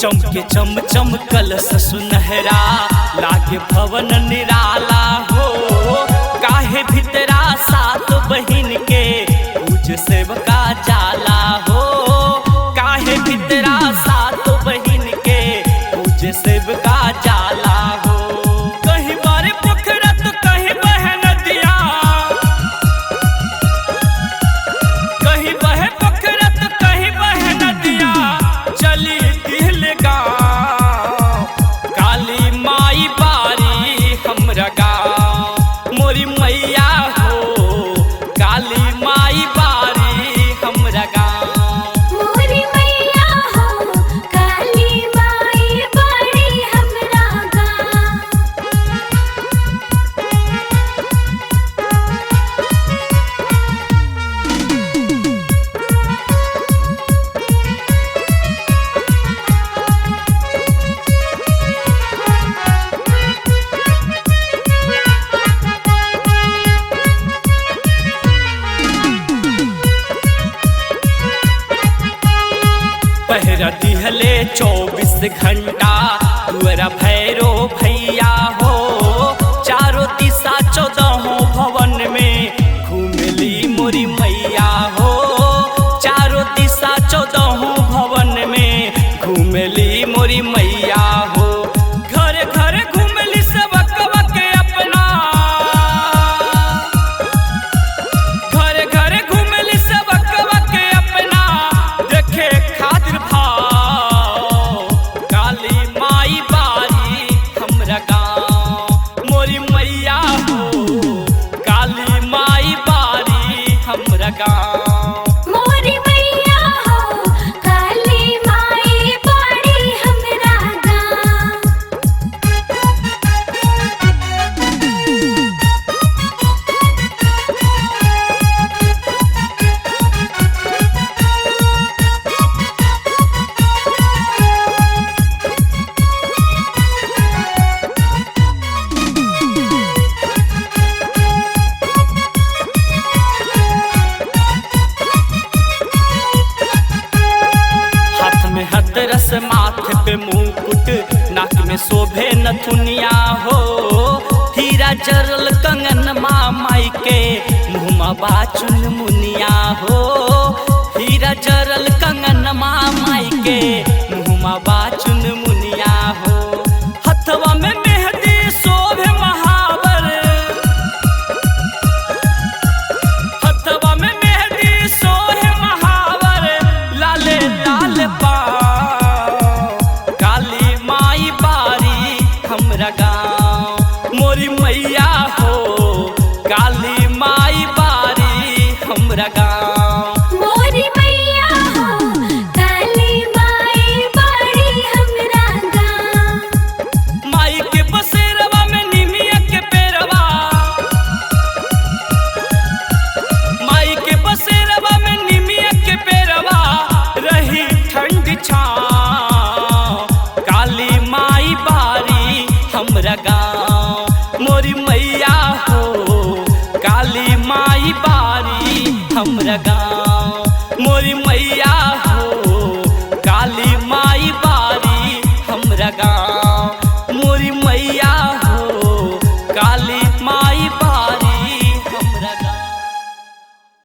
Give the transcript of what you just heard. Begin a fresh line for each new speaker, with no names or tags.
चमके चम चम कलश सुनहरा लागे भवन निराला हो। काहे भितरा सात बहिन के पूज सेवका जाला हो। काहे भितरा सात बहिन के पूज सेवका जाला हो। कहीं बारे पोखरा तो कहीं बहे नदिया, कहीं बहे पोखरा तो कहीं बहे नदिया। चली दिल गाँव काली माई बारी हमरा गाँव। मोरी मैया हो काली माई बारी हमरा गाँव।
मोरी मैया हो काली माई बारी हमरा गाँव।
पहरा दिहले 24 घंटा दुअरा भैरो भैया हो। चारों दिशा 14 भवन में घूमली मोरी मैया हो। चारों दिशा 14 भवन में घूमली मोरी मैया हो। घर घर घूमली सबकवा के अपना, घर घर घूमली सबकवा के अपना। देखे खातिर भाव काली माई बारी हमरा गाँव। मोरी मैया हो काली माई बारी हमरा गाँव।
मोरी मैया हो काली माई बारी हमरा गाँव।
हाथ में हथरस माथे पे मुकुट नाक में शोभे नथुनिया हो। हीरा जरल कंगन माई के मुँह बाचुन मुनिया हो। हीरा जरल कंगन माई के मुँह बाचुन मुनिया हो। हथवा में मेहंदी शोभे महावर, हथवा में मेहंदी सोहे महावर। लाले लाल पाँव काली माई बारी हमरा गाँव। मोरी मैया हो काली माई बारी हमरा गाँव।
मोरी मैया हो काली माई बारी हमरा गाँव।
माई के बसेरवा में निमिया के पेरवा, माई के बसेरवा में निमिया के पेरवा। रही ठंड छाँव काली माई बारी हमरा गाँव। मोरी मैया हो काली माई बारी हमरा गाँव। मोरी मैया हो काली माई बारी हमरा गाँव।